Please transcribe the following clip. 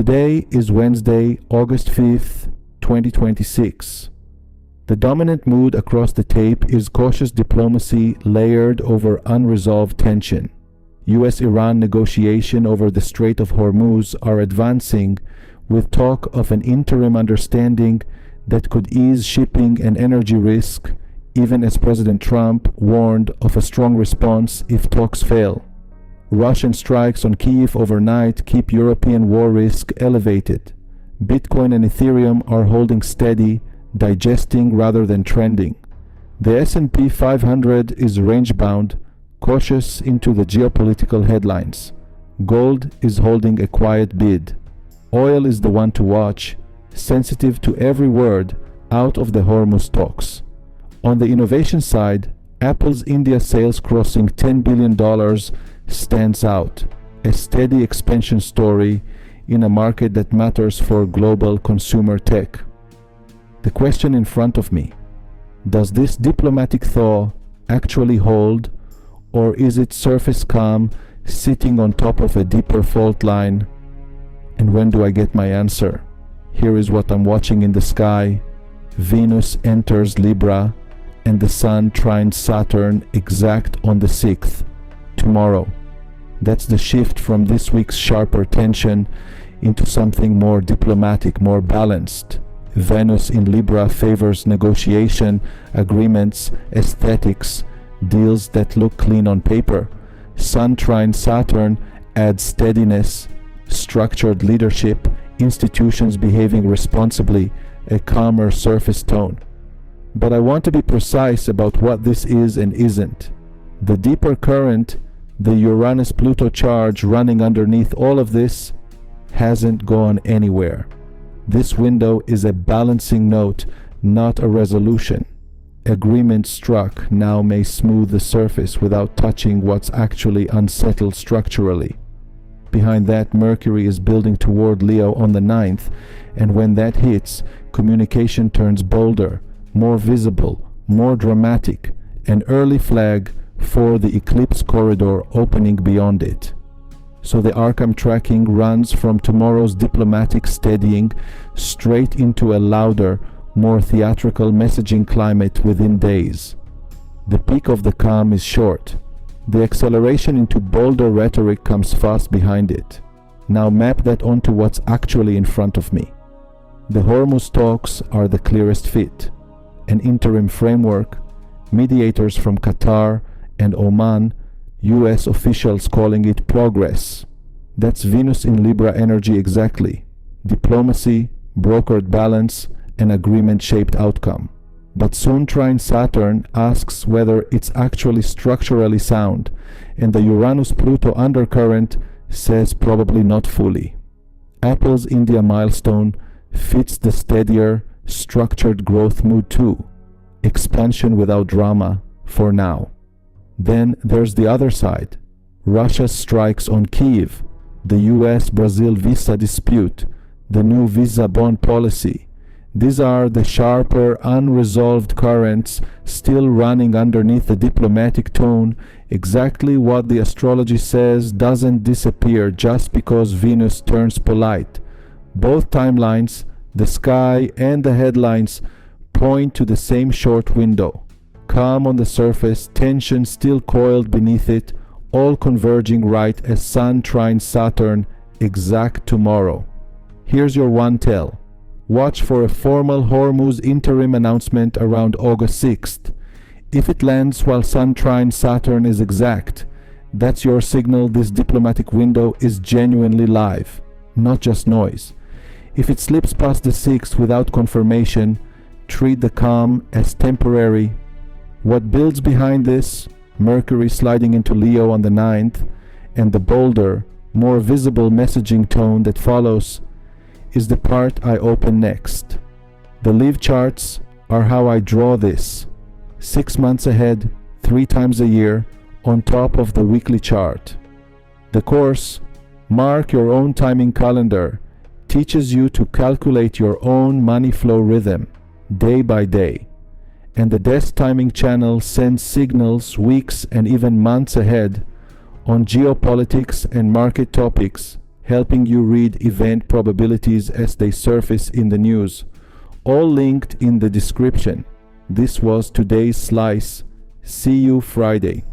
Today is Wednesday, August 5th, 2026. The dominant mood across the tape is cautious diplomacy layered over unresolved tension. US-Iran negotiations over the Strait of Hormuz are advancing, with talk of an interim understanding that could ease shipping and energy risk, even as President Trump warned of a strong response if talks fail. Russian strikes on Kyiv overnight keep European war risk elevated. Bitcoin and Ethereum are holding steady, digesting rather than trending. The S&P 500 is range-bound, cautious into the geopolitical headlines. Gold is holding a quiet bid. Oil is the one to watch, sensitive to every word out of the Hormuz talks. On the innovation side, Apple's India sales crossing $10 billion stands out, a steady expansion story in a market that matters for global consumer tech. The question in front of me: does this diplomatic thaw actually hold, or is it surface calm sitting on top of a deeper fault line? And when do I get my answer? Here is what I'm watching in the sky. Venus enters Libra and the Sun trines Saturn exact on the 6th, tomorrow. That's the shift from this week's sharper tension into something more diplomatic, more balanced. Venus in Libra favors negotiation, agreements, aesthetics, deals that look clean on paper. Sun trine Saturn adds steadiness, structured leadership, institutions behaving responsibly, a calmer surface tone. But I want to be precise about what this is and isn't. The deeper current, the Uranus-Pluto charge running underneath all of this, hasn't gone anywhere. This window is a balancing note, not a resolution. Agreement struck now may smooth the surface without touching what's actually unsettled structurally. Behind that, Mercury is building toward Leo on the 9th, and when that hits, communication turns bolder, more visible, more dramatic, an early flag for the eclipse corridor opening beyond it. So the arc I'm tracking runs from tomorrow's diplomatic steadying straight into a louder, more theatrical messaging climate within days. The peak of the calm is short. The acceleration into bolder rhetoric comes fast behind it. Now map that onto what's actually in front of me. The Hormuz talks are the clearest fit. An interim framework, mediators from Qatar and Oman, US officials calling it progress. That's Venus in Libra energy exactly. Diplomacy, brokered balance, an agreement-shaped outcome. But Sun trine Saturn asks whether it's actually structurally sound, and the Uranus-Pluto undercurrent says probably not fully. Apple's India milestone fits the steadier, structured growth mood too. Expansion without drama, for now. Then there's the other side. Russia's strikes on Kyiv, the US-Brazil visa dispute, the new visa bond policy. These are the sharper, unresolved currents still running underneath the diplomatic tone. Exactly what the astrology says doesn't disappear just because Venus turns polite. Both timelines, the sky and the headlines, point to the same short window. Calm on the surface, tension still coiled beneath it, all converging right as Sun trines Saturn exact tomorrow. Here's your one tell. Watch for a formal Hormuz interim announcement around August 6th. If it lands while Sun trines Saturn is exact, that's your signal this diplomatic window is genuinely live, not just noise. If it slips past the 6th without confirmation, treat the calm as temporary. What builds behind this, Mercury sliding into Leo on the 9th, and the bolder, more visible messaging tone that follows, is the part I open next. The LiveCharts are how I draw this. 6 months ahead, 3 times a year, on top of the weekly chart. The course, Mark Your Own Timing Calendar, teaches you to calculate your own money flow rhythm, day by day. And the desk timing channel sends signals weeks and even months ahead on geopolitics and market topics helping you read event probabilities as they surface in the news. All linked in the description. This was today's slice. See you Friday.